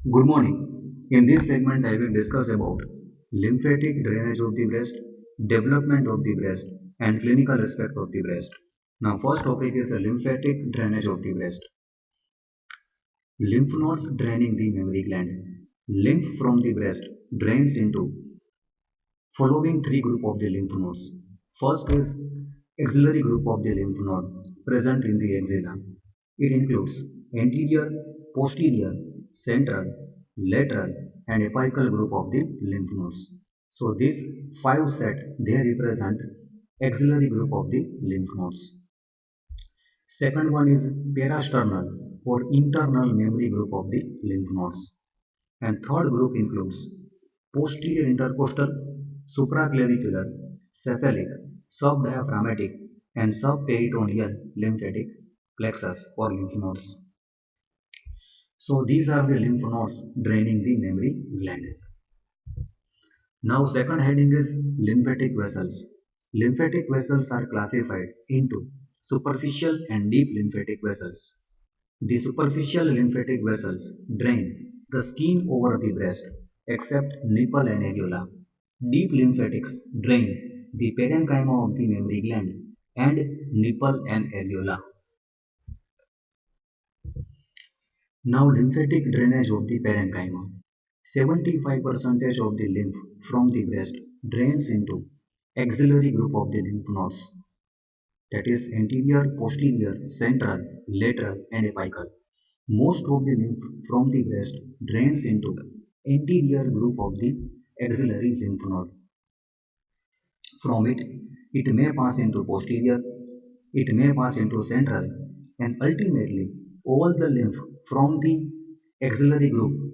Good morning. In this segment, I will discuss about lymphatic drainage of the breast, development of the breast, and clinical aspect of the breast. Now, first topic is lymphatic drainage of the breast. Lymph nodes draining the mammary gland. Lymph from the breast drains into following three group of the lymph nodes. First is axillary group of the lymph node present in the axilla. It includes anterior, posterior, central, lateral, and apical group of the lymph nodes. So these five set they represent axillary group of the lymph nodes. Second one is parasternal or internal mammary group of the lymph nodes. And third group includes posterior intercostal, supraclavicular, cephalic, subdiaphragmatic, and subperitoneal lymphatic plexus or lymph nodes. So these are the lymph nodes draining the mammary gland. Now second heading is lymphatic vessels. Lymphatic vessels are classified into superficial and deep lymphatic vessels. The superficial lymphatic vessels drain the skin over the breast except nipple and areola. Deep lymphatics drain the parenchyma of the mammary gland and nipple and areola. Now lymphatic drainage of the parenchyma. 75% of the lymph from the breast drains into axillary group of the lymph nodes, that is anterior, posterior, central, lateral, and apical. Most of the lymph from the breast drains into anterior group of the axillary lymph node. From it, it may pass into posterior, it may pass into central, and ultimately all the lymph from the axillary group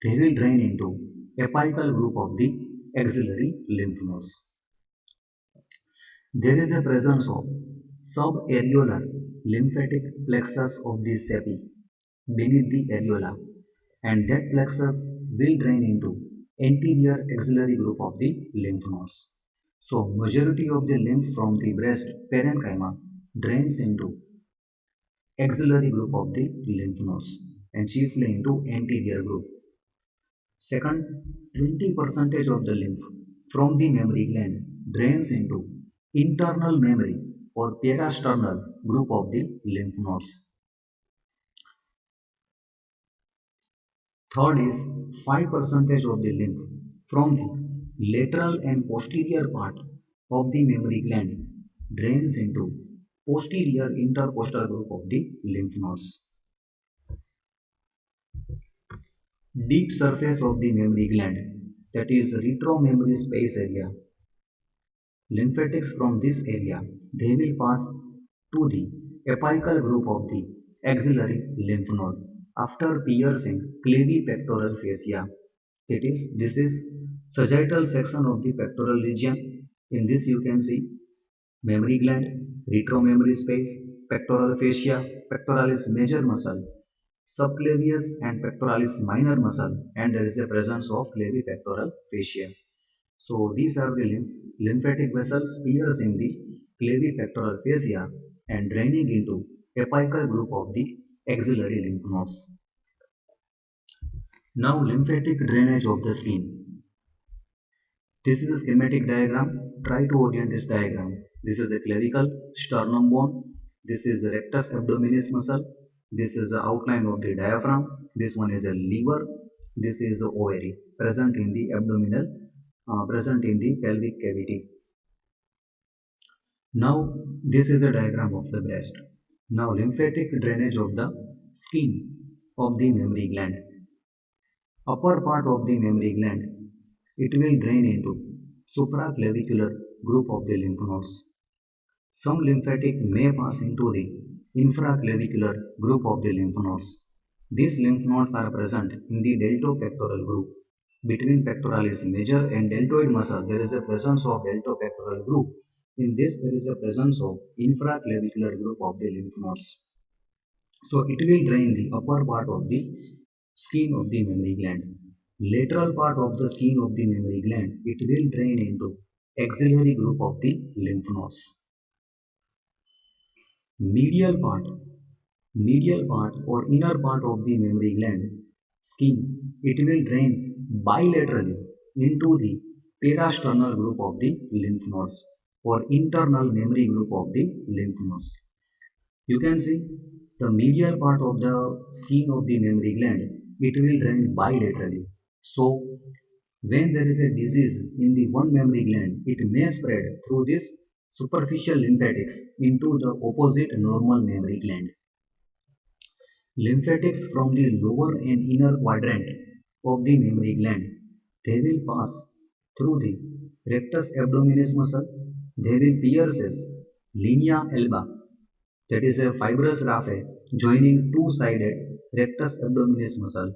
they will drain into apical group of the axillary lymph nodes. There is a presence of subareolar lymphatic plexus of the SEPI beneath the areola, and that plexus will drain into anterior axillary group of the lymph nodes. So majority of the lymph from the breast parenchyma drains into axillary group of the lymph nodes and chiefly into anterior group. Second, 20% of the lymph from the mammary gland drains into internal mammary or parasternal group of the lymph nodes. Third is 5% of the lymph from the lateral and posterior part of the mammary gland drains into posterior intercostal group of the lymph nodes. Deep surface of the mammary gland, that is retromammary space area. Lymphatics from this area they will pass to the apical group of the axillary lymph node after piercing clavipectoral fascia. This is sagittal section of the pectoral region. In this you can see mammary gland, retromammary space, pectoral fascia, pectoralis major muscle, subclavius and pectoralis minor muscle, and there is a presence of clavipectoral fascia. So these are the lymphatic vessels piercing the clavipectoral fascia and draining into apical group of the axillary lymph nodes. Now lymphatic drainage of the skin. This is a schematic diagram. Try to orient this diagram. This is a clavicle, sternum bone. This is the rectus abdominis muscle. This is the outline of the diaphragm. This one is a liver. This is the ovary present in the abdominal, present in the pelvic cavity. Now this is a diagram of the breast. Now lymphatic drainage of the skin of the mammary gland. Upper part of the mammary gland, it will drain into supraclavicular group of the lymph nodes. Some lymphatic may pass into the infraclavicular group of the lymph nodes. These lymph nodes are present in the deltopectoral group. Between pectoralis major and deltoid muscle, there is a presence of deltopectoral group. In this, there is a presence of infraclavicular group of the lymph nodes. So it will drain the upper part of the skin of the mammary gland. Lateral part of the skin of the mammary gland, it will drain into axillary group of the lymph nodes. Medial part, medial part or inner part of the mammary gland, skin, it will drain bilaterally into the parasternal group of the lymph nodes or internal memory group of the lymph nodes. You can see the medial part of the skin of the mammary gland, it will drain bilaterally. So when there is a disease in the one mammary gland, it may spread through this superficial lymphatics into the opposite normal mammary gland. Lymphatics from the lower and inner quadrant of the mammary gland, they will pass through the rectus abdominis muscle. They will pierce as linea alba, that is a fibrous raphe joining two-sided rectus abdominis muscle,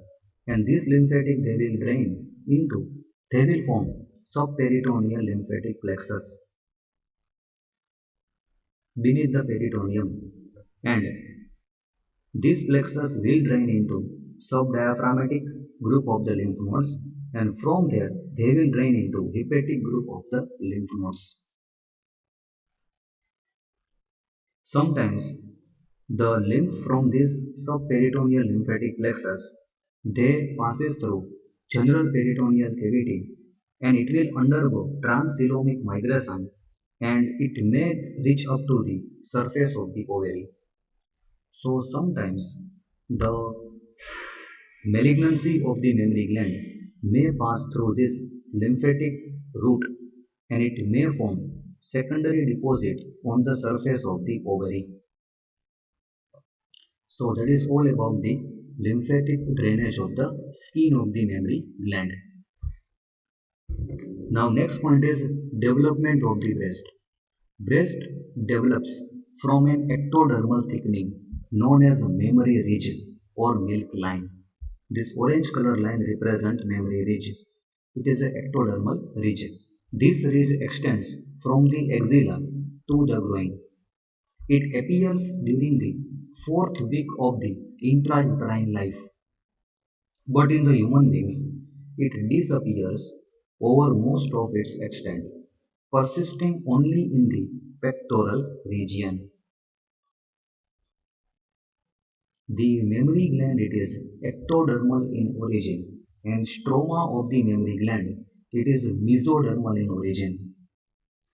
and this lymphatic they will drain into, they will form subperitoneal lymphatic plexus beneath the peritoneum, and this plexus will drain into subdiaphragmatic group of the lymph nodes, and from there they will drain into hepatic group of the lymph nodes. Sometimes the lymph from this subperitoneal lymphatic plexus they passes through general peritoneal cavity, and it will undergo transcoelomic migration, and it may reach up to the surface of the ovary. So sometimes the malignancy of the mammary gland may pass through this lymphatic route, and it may form secondary deposit on the surface of the ovary. So that is all about the lymphatic drainage of the skin of the mammary gland. Now next point is development of the breast. Breast develops from an ectodermal thickening known as mammary ridge or milk line. This orange color line represents mammary ridge. It is an ectodermal ridge. This ridge extends from the axilla to the groin. It appears during the fourth week of the intrauterine life, but in the human beings, it disappears over most of its extent, persisting only in the pectoral region. The mammary gland it is ectodermal in origin, and stroma of the mammary gland it is mesodermal in origin.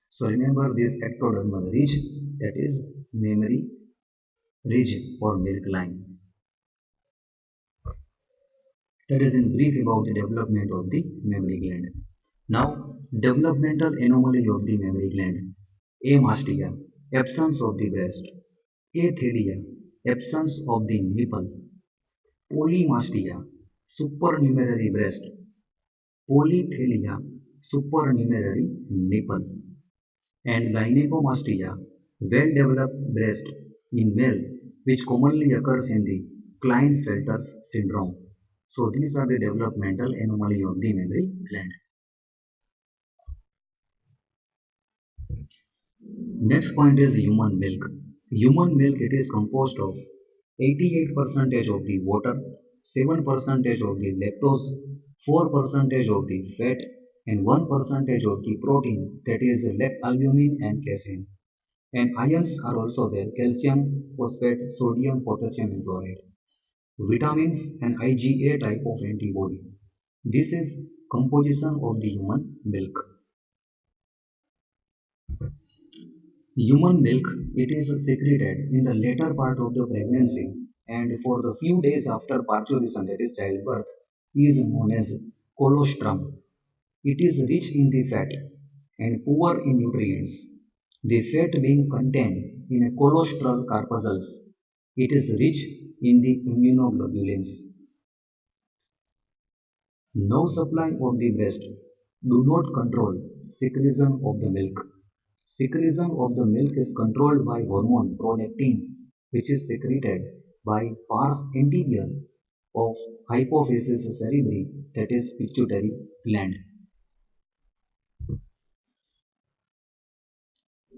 So remember this ectodermal ridge, that is mammary ridge or milk line. That is in brief about the development of the mammary gland. Now, developmental anomaly of the mammary gland. Amastia, absence of the breast. Athelia, absence of the nipple. Polymastia, supernumerary breast. Polythelia, supernumerary nipple. And gynecomastia, well-developed breast in male, which commonly occurs in the Klinefelter's syndrome. So these are the developmental anomaly of the mammary gland. Next point is human milk. Human milk it is composed of 88% of the water, 7% of the lactose, 4% of the fat, and 1% of the protein, that is albumin and casein. And ions are also there: calcium, phosphate, sodium, potassium, and chloride. Vitamins and IgA type of antibody. This is composition of the human milk. Human milk it is secreted in the later part of the pregnancy, and for the few days after parturition, that is childbirth, is known as colostrum. It is rich in the fat and poor in nutrients. The fat being contained in a colostral corpuscles, it is rich in the immunoglobulins. No supply of the breast do not control secretion of the milk. Secretion of the milk is controlled by hormone prolactin, which is secreted by pars anterior of hypophysis cerebri, that is pituitary gland.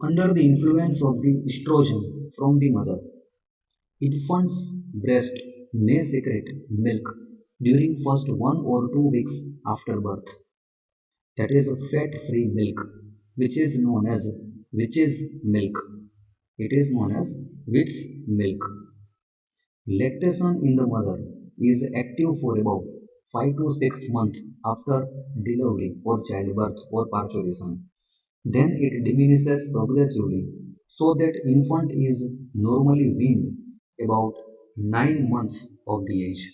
Under the influence of the estrogen from the mother, infant's breast may secrete milk during first 1 or 2 weeks after birth. That is fat-free milk, which is known as witch's milk. It is known as witch's milk. Lactation in the mother. is active for about 5 to 6 months after delivery or childbirth or parturition. Then it diminishes progressively so that infant is normally weaned about 9 months of the age.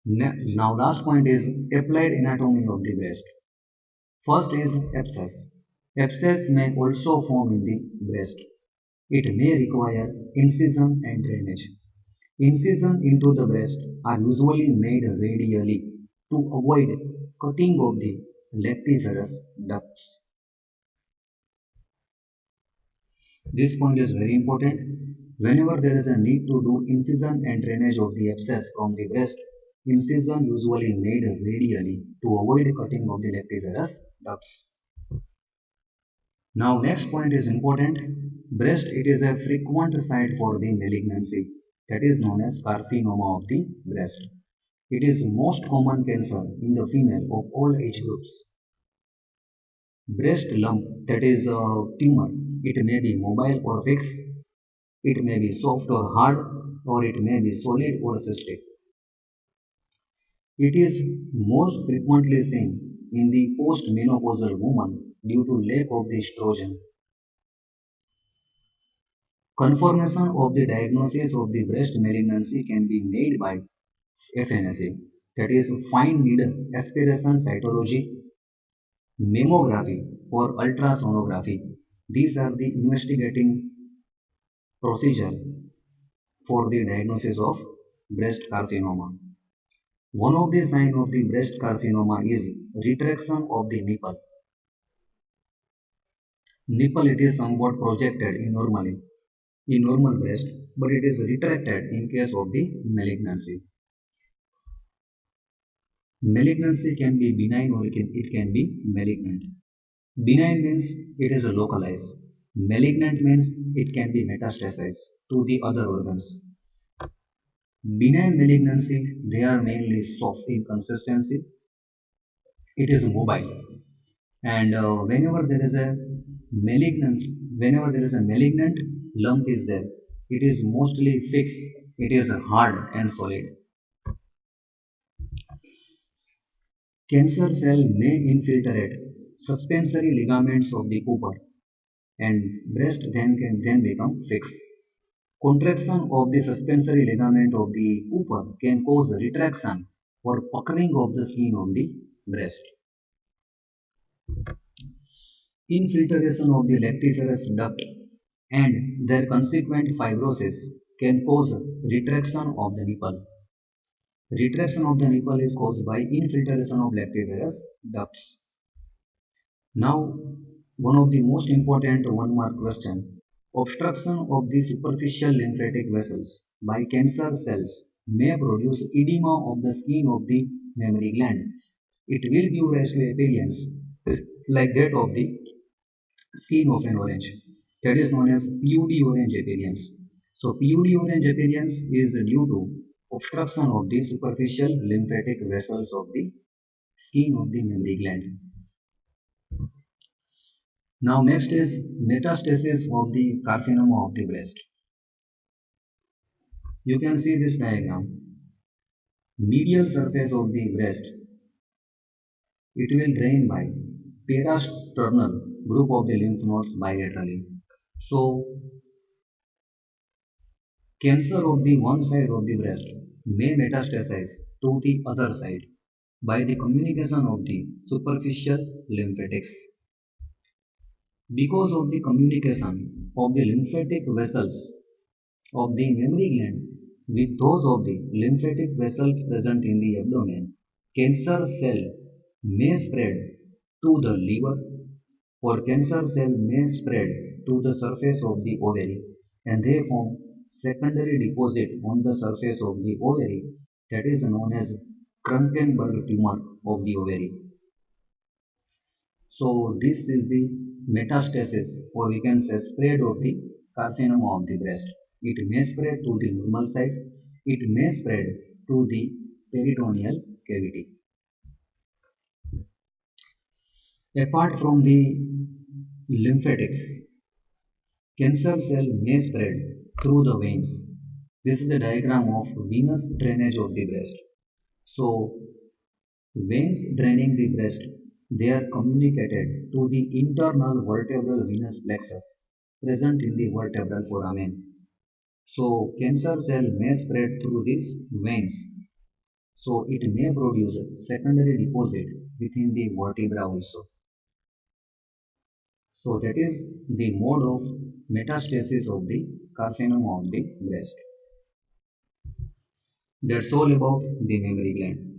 Now last point is applied anatomy of the breast. First is abscess. Abscess may also form in the breast. It may require incision and drainage. Incision into the breast are usually made radially to avoid cutting of the lactiferous ducts. This point is very important. Whenever there is a need to do incision and drainage of the abscess from the breast, incision usually made radially to avoid cutting of the lactiferous ducts. Now next point is important. Breast it is a frequent site for the malignancy that is known as carcinoma of the breast. It is most common cancer in the female of all age groups. Breast lump that is a tumor. It may be mobile or fixed. It may be soft or hard or it may be solid or cystic. It is most frequently seen in the postmenopausal woman due to lack of the estrogen. Confirmation of the diagnosis of the breast malignancy can be made by FNSA, that is fine needle aspiration cytology, mammography, or ultrasonography. These are the investigating procedure for the diagnosis of breast carcinoma. One of the signs of the breast carcinoma is retraction of the nipple. Nipple it is somewhat projected in normal breast, but it is retracted in case of the malignancy. Malignancy can be benign or it can be malignant. Benign means it is localized. Malignant means it can be metastasized to the other organs. Benign malignancy, they are mainly soft in consistency. It is mobile. And whenever there is a malignant lump is there, it is mostly fixed. It is hard and solid. Cancer cell may infiltrate suspensory ligaments of the Cooper and breast then can then become fixed. Contraction of the suspensory ligament of the Cooper can cause retraction or puckering of the skin of the breast. Infiltration of the lactiferous duct and their consequent fibrosis can cause retraction of the nipple. Retraction of the nipple is caused by infiltration of lactiferous ducts. Now, one of the most important one mark question. Obstruction of the superficial lymphatic vessels by cancer cells may produce edema of the skin of the mammary gland. It will give rise to appearance like that of the skin of an orange. That is known as PUD orange appearance. So PUD orange appearance is due to obstruction of the superficial lymphatic vessels of the skin of the mammary gland. Now next is metastasis of the carcinoma of the breast. You can see this diagram. Medial surface of the breast, it will drain by parasternal group of the lymph nodes bilaterally. So cancer of the one side of the breast may metastasize to the other side by the communication of the superficial lymphatics. Because of the communication of the lymphatic vessels of the mammary gland with those of the lymphatic vessels present in the abdomen, cancer cell may spread to the liver or cancer cell may spread to the surface of the ovary and they form secondary deposit on the surface of the ovary that is known as Krankenberg tumor of the ovary. So this is the metastasis or we can say spread of the carcinoma of the breast. It may spread to the normal side. It may spread to the peritoneal cavity. Apart from the lymphatics, cancer cell may spread through the veins. This is a diagram of venous drainage of the breast. So, veins draining the breast, they are communicated to the internal vertebral venous plexus present in the vertebral foramen. So, cancer cell may spread through these veins. So, it may produce secondary deposit within the vertebra also. So, that is the mode of metastasis of the carcinoma of the breast. That's all about the mammary gland.